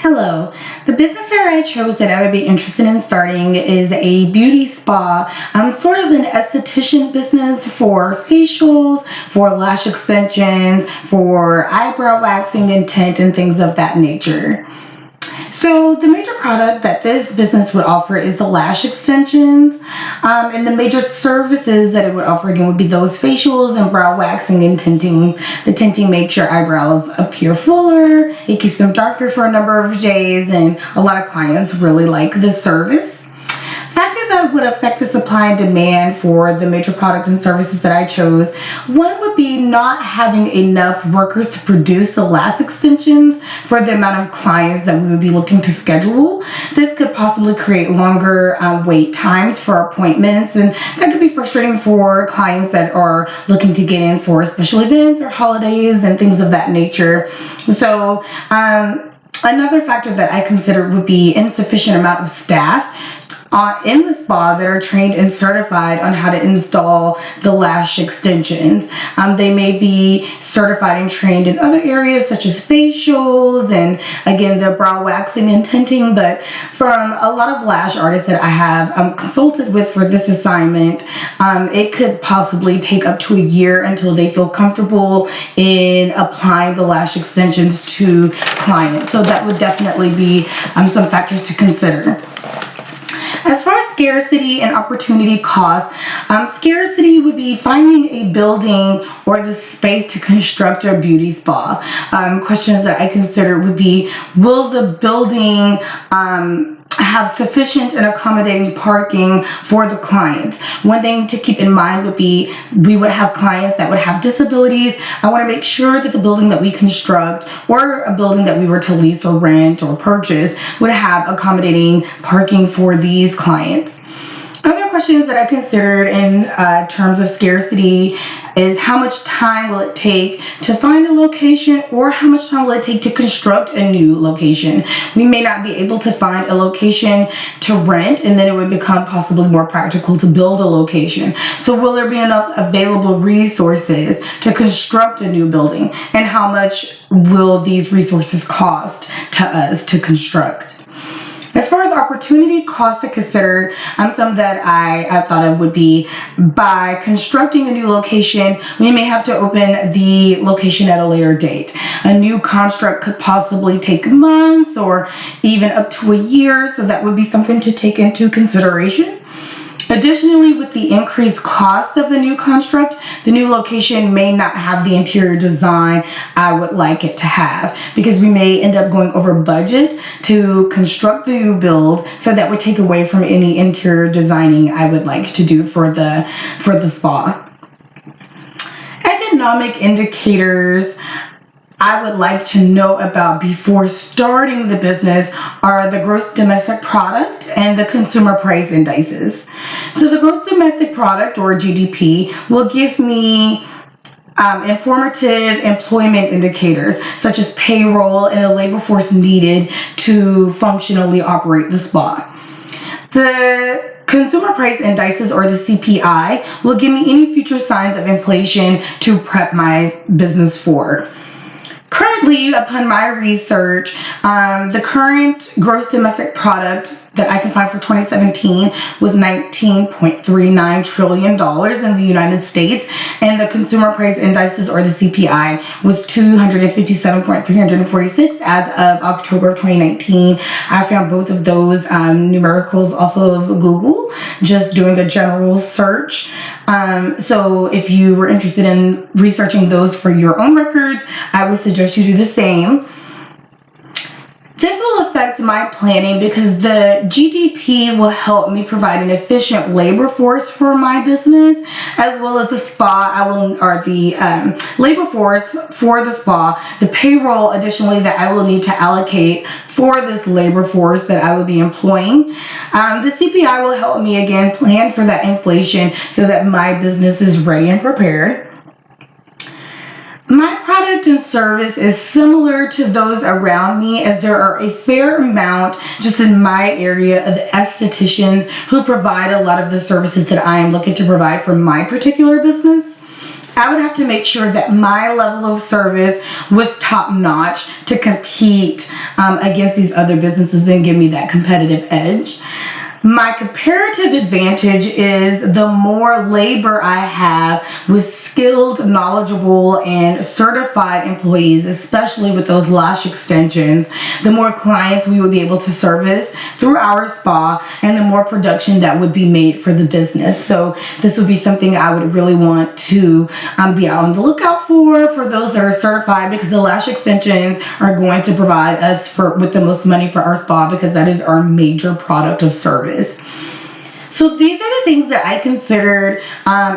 Hello. The business that I chose that I would be interested in starting is a beauty spa. I'm sort of an esthetician business for facials, for lash extensions, for eyebrow waxing and tint and things of that nature. So the major product that this business would offer is the lash extensions, and the major services that it would offer again would be those facials and brow waxing and tinting. The tinting makes your eyebrows appear fuller, it keeps them darker for a number of days, and a lot of clients really like this service. Factors that would affect the supply and demand for the major products and services that I chose. One would be not having enough workers to produce the lash extensions for the amount of clients that we would be looking to schedule. This could possibly create longer wait times for appointments, and that could be frustrating for clients that are looking to get in for special events or holidays and things of that nature. So another factor that I consider would be insufficient amount of staff in the spa that are trained and certified on how to install the lash extensions. They may be certified and trained in other areas such as facials and again the brow waxing and tinting, but from a lot of lash artists that I have consulted with for this assignment, it could possibly take up to a year until they feel comfortable in applying the lash extensions to clients. So that would definitely be some factors to consider. As far as scarcity and opportunity cost, scarcity would be finding a building or the space to construct a beauty spa. Questions that I consider would be, will the building have sufficient and accommodating parking for the clients? One thing to keep in mind would be we would have clients that would have disabilities. I want to make sure that the building that we construct or a building that we were to lease or rent or purchase would have accommodating parking for these clients. Other questions that I considered in terms of scarcity is how much time will it take to find a location, or how much time will it take to construct a new location? We may not be able to find a location to rent, and then it would become possibly more practical to build a location. So will there be enough available resources to construct a new building, and how much will these resources cost to us to construct? As far as opportunity cost to consider, some that I thought of would be, by constructing a new location, we may have to open the location at a later date. A new construct could possibly take months or even up to a year, so that would be something to take into consideration. Additionally, with the increased cost of the new construct, the new location may not have the interior design I would like it to have, because we may end up going over budget to construct the new build, so that would take away from any interior designing I would like to do for the spa. Economic indicators I would like to know about before starting the business are the gross domestic product and the consumer price indices. So the gross domestic product, or GDP, will give me informative employment indicators such as payroll and the labor force needed to functionally operate the spa. The consumer price indices, or the CPI, will give me any future signs of inflation to prep my business for. Currently, upon my research, the current gross domestic product that I can find for 2017 was $19.39 trillion in the United States, and the consumer price indices, or the CPI, was 257.346 as of October of 2019. I found both of those numericals off of Google, just doing a general search. So if you were interested in researching those for your own records, I would suggest you do the same. This will affect my planning because the GDP will help me provide an efficient labor force for my business, as well as the spa. The labor force for the spa, the payroll additionally that I will need to allocate for this labor force that I will be employing. The CPI will help me again plan for that inflation so that my business is ready and prepared. My product and service is similar to those around me, as there are a fair amount just in my area of estheticians who provide a lot of the services that I am looking to provide for my particular business. I would have to make sure that my level of service was top notch to compete against these other businesses and give me that competitive edge. My comparative advantage is the more labor I have with skilled, knowledgeable, and certified employees, especially with those lash extensions, the more clients we would be able to service through our spa and the more production that would be made for the business. So this would be something I would really want to be out on the lookout for those that are certified, because the lash extensions are going to provide us with the most money for our spa, because that is our major product of service. So these are the things that I considered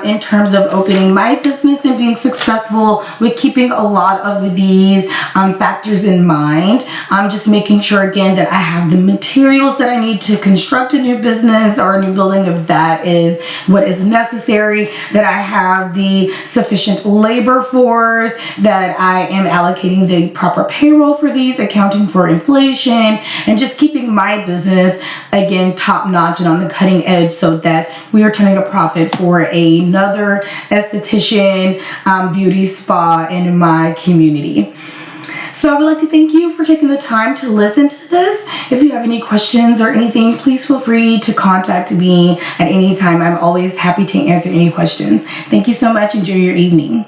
in terms of opening my business and being successful, with keeping a lot of these factors in mind. Just making sure, again, that I have the materials that I need to construct a new business or a new building, if that is what is necessary, that I have the sufficient labor force, that I am allocating the proper payroll for these, accounting for inflation, and just keeping my business, again, top notch and on the cutting edge, so that we are turning a profit for another esthetician beauty spa in my community. So I would like to thank you for taking the time to listen to this. If you have any questions or anything, please feel free to contact me at any time. I'm always happy to answer any questions. Thank you so much. Enjoy your evening.